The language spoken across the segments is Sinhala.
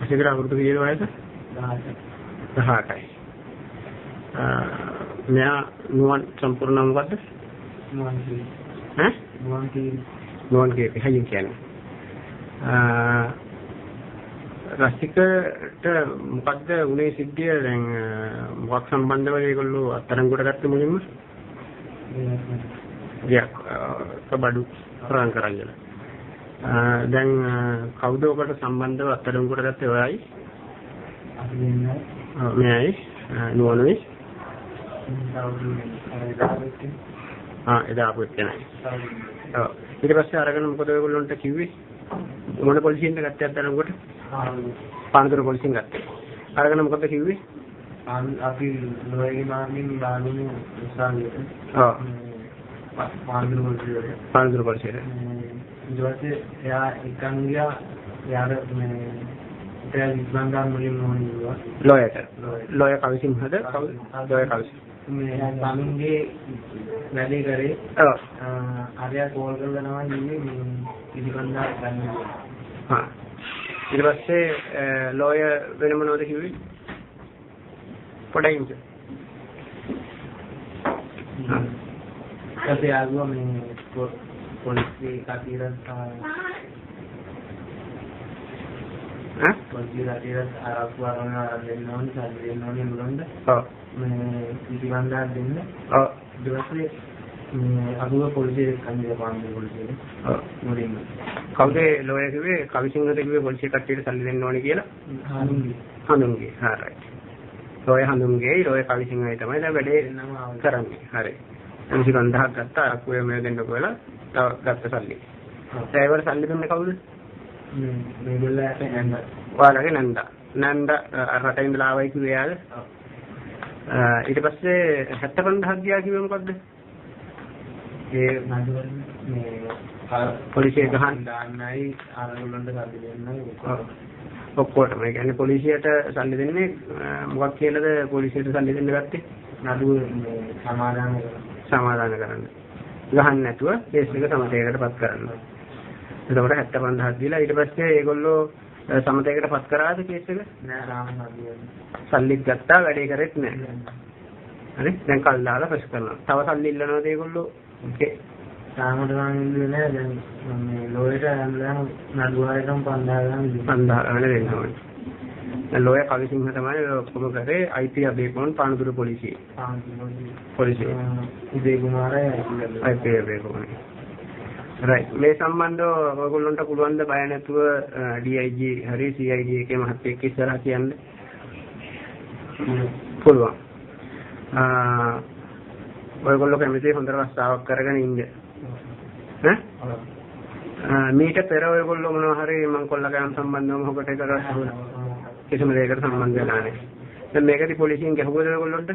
රසික අවුරුදු කීයද වයස? 18යි. මෙයා නුවන් සම්පූර්ණ මොකද්ද? නුවන් කීපේ හයින් කියන්නේ. රසිකට මොකද්ද උනේ සිද්ධිය දැන් මොකක් සම්බන්ධව ඒගොල්ලෝ අත්අඩංගුවට ගත්තේ මුලින්ම? කබඩු ප්‍රාන් කරන්නේ. දැන් කවුද ඔකට සම්බන්ධව අත්අඩංගුවට ගත්තේ ඔයයි? මෙයයි නුවණුයි. එදා ආපු එක්කනයි. ඔව්. ඊට පස්සේ අරගෙන මොකද ඔයගොල්ලන්ට කිව්වේ? මොන පොලිසියෙන්ද ගත්තේ අත්අඩංගුවට? පානදුර පොලිසියෙන් ගත්තේ. අරගෙන මොකද කිව්වේ? අපි ලෝයගේ මාමින් බානුනේ උසාවියට. ඔව්. පානදුර පොලිසියට. ඊට පස්සේ එයා එකන් ගියා යාර මේ ඉතින් ඉස්බංගා මුලින්ම මොනවා ලෝයට. ලෝය කවිසිංහද? ලෝය කවිසිංහ. මේ බානුගේ වැඩේ කරේ. ඔව්. ආර්යා කෝල් කරලා තමයි ඉන්නේ ඉදිකන්දා ගන්න. ඊට පස්සේ ලෝය වෙන මොනවද කිව්වේ? පොඩ්ඩක් ඊට ආගම මේ පොලිසිය කටියට පොලිසිය කටියට ආරක්ෂා කරන දෙන්නෝනි සාධිරේනෝනි මුලොන්ද මේ ඉතිවන්දා දෙන්න ඊට පස්සේ මේ අගුව පොලිසිය කන්දේ පාන්නේ පොලිසිය මුලින්ම කවුද ලෝය කිව්වේ කවිසිංහද කිව්වේ පොලිසිය කට්ටියට සල්ලි දෙන්න ඕනේ කියලා? හඳුන්ගේ. හරි. ලෝය හඳුන්ගේ ලෝය කවිසිංහයි තමයි දැන් වැඩේ කරන්නේ. හරි. එනිසි 5000ක් ගත්තා අකුවේ මේ දෙන්නකො වෙලා තව ගත්ත සල්ලි. ඒවට සල්ලි දුන්නේ කවුද? මේගොල්ලන්ට නන්ද. ඔයාලගේ නන්ද. නන්ද රටේ ඉඳලා ආවයි කිව්වේ යාද? ඊට පස්සේ 75000ක් ගියා කිව්වේ මොකද්ද? ඒ නඩුවල මේ පොලිසිය ගහන්න දාන්නයි ආරවුලන්ට සල්ලි දෙන්නයි ඔක්කොටම. ඒ කියන්නේ පොලිසියට සල්ලි දෙන්නේ මොකක් කියලාද පොලිසියට සල්ලි දෙන්න ගත්තේ? නඩුව සමාදාන කරන්න. ගහන්න නැතුව කේස් එක සමතයකටපත් කරන්න. එතකොට 75000ක් දීලා ඊට පස්සේ ඒගොල්ලෝ සමතයකටපත් කරාද කේස් එක? නෑ රාම නඩුව. සල්ලිත් ගත්තා වැඩේ කරෙත් නෑ. හරි දැන් කල් දාලා ප්‍රෙස් කරනවා. තව සල්ලි ඉල්ලනවාද ඒගොල්ලෝ? ඕකේ. සාමද ගන්න ඉන්නේ නෑ දැන් මේ ලෝයට යනවා නඩුවයටම 5000 දෙන්න ඕනේ. දැන් ලෝය කවිසිංහ තමයි ඔක්කොම කරේ IT අබේකොන් පානදුර පොලිසිය. පොලිසිය. ඉදේ කුමාරයි IT අබේකොන්. right මේ සම්බන්ධව ඔයගොල්ලන්ට පුළුවන් ද බය නැතුව DIG හරි CID එකේ මහත්තයෙක් ඉස්සරහා කියන්න? පුළුවන්. ඔයගොල්ලෝ කැමති හොඳ රස්සාවක් කරගෙන ඉන්න. මීට පෙර ඔයගොල්ලෝ මොනවා හරි මංකොල්ලකම් සම්බන්ධව මොකකට කරලා කිසිම දෙයකට සම්බන්ධ වෙලා නැහැ. දැන් මේකදී පොලිසියෙන් ගැහුවද ඔයගොල්ලන්ට?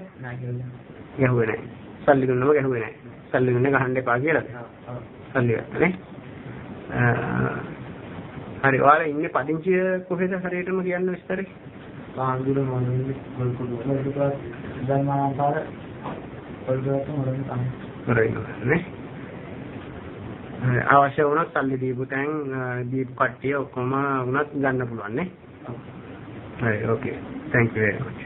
ගැහුවේ නැහැ. සල්ලි දුන්නම ගැහුවේ නැහැ. සල්ලි දුන්නේ ගහන්න එපා කියලාද? සල්ලි ගන්නනේ. හරි ඔයාලා ඉන්නේ පදිංචිය කොහෙද හරියටම කියන්න විස්තරේ? පාන්දුර මොනින්ද පොල්කුඩු ධර්මාන්තර පොල්ගත මොනින් තමයි. නේ. අවශ්‍ය වුණොත් සල්ලි දීපු තැන් දීපු කට්ටිය ඔක්කොම වුණත් ගන්න පුළුවන් නේ. හරි ඕකේ. thank you very much.